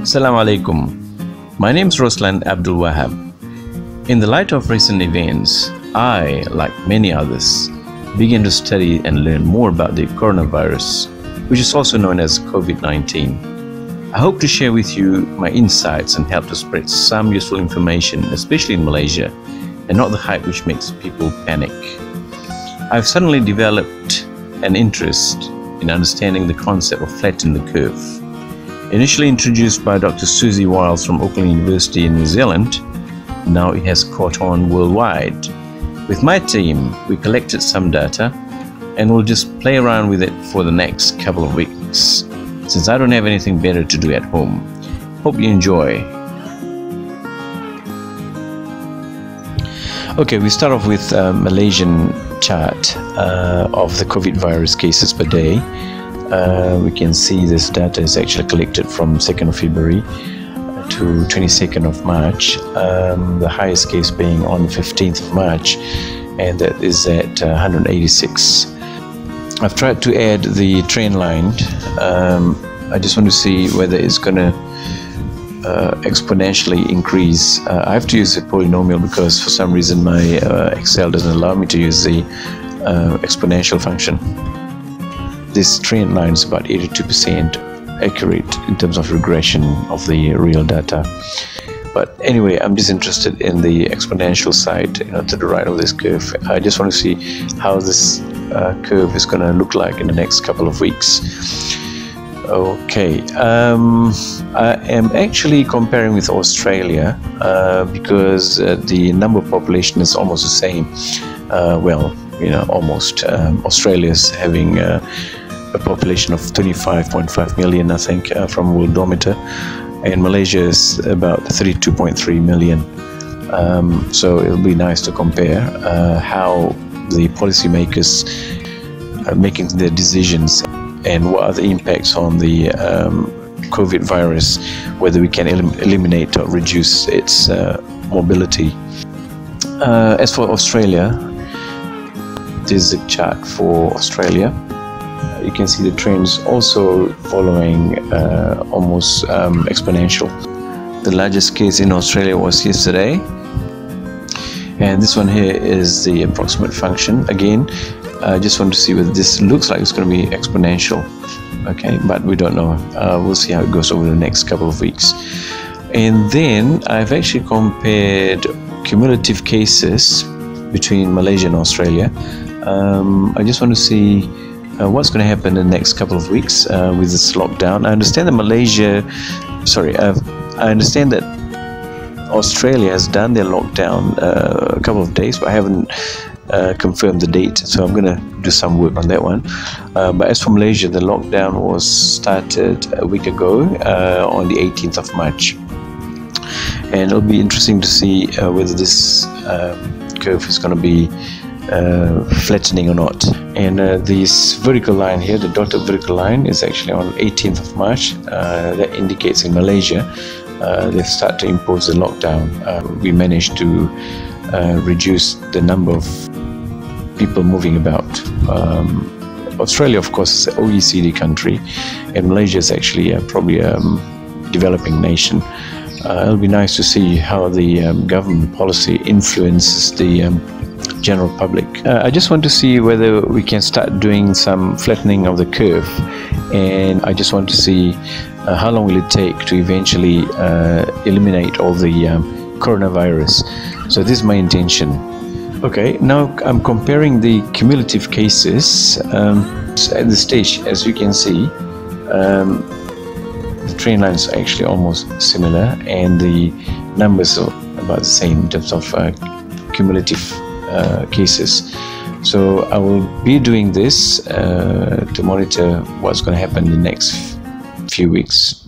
Assalamu alaikum. My name is Roslan Abdul Wahab. In the light of recent events, I, like many others, began to study and learn more about the coronavirus, which is also known as COVID-19. I hope to share with you my insights and help to spread some useful information, especially in Malaysia, and not the hype which makes people panic. I've suddenly developed an interest in understanding the concept of flattening the curve. Initially introduced by Dr. Susie Wiles from Auckland University in New Zealand, now it has caught on worldwide. With my team, we collected some data and we'll just play around with it for the next couple of weeks, since I don't have anything better to do at home. Hope you enjoy. Okay, we start off with a Malaysian chart of the COVID virus cases per day. We can see this data is actually collected from 2nd of February to 22nd of March, the highest case being on 15th of March, and that is at 186. I've tried to add the trend line. I just want to see whether it's going to exponentially increase. I have to use a polynomial because for some reason my Excel doesn't allow me to use the exponential function. This trend line is about 82% accurate in terms of regression of the real data. But anyway, I'm just interested in the exponential side, to the right of this curve. I just want to see how this curve is going to look like in the next couple of weeks. Okay, I am actually comparing with Australia because the number of population is almost the same. Almost. Australia's having a population of 25.5 million, I think, from Worldometer, and Malaysia is about 32.3 million. So it'll be nice to compare how the policymakers are making their decisions and what are the impacts on the COVID virus, whether we can eliminate or reduce its mobility. As for Australia, this is a chart for Australia. You can see the trends also following almost exponential. The largest case in Australia was yesterday, and this one here is the approximate function. Again, I just want to see whether this looks like it's going to be exponential. Okay, but we don't know. We'll see how it goes over the next couple of weeks. And then I've actually compared cumulative cases between Malaysia and Australia. I just want to see what's going to happen in the next couple of weeks with this lockdown. I understand that I understand that Australia has done their lockdown a couple of days, but I haven't confirmed the date, so I'm going to do some work on that one. But as for Malaysia, the lockdown was started a week ago on the 18th of March, and it'll be interesting to see whether this curve is going to be flattening or not. And this vertical line here, the dotted vertical line, is actually on 18th of March. That indicates in Malaysia they've started to impose a lockdown. We managed to reduce the number of people moving about. Australia, of course, is an OECD country, and Malaysia is actually probably a developing nation. It'll be nice to see how the government policy influences the general public. I just want to see whether we can start doing some flattening of the curve, and I just want to see how long will it take to eventually eliminate all the coronavirus. So this is my intention. Okay, now I'm comparing the cumulative cases at this stage. As you can see, the trend lines are actually almost similar, and the numbers are about the same in terms of cumulative cases. So I will be doing this to monitor what's going to happen in the next few weeks.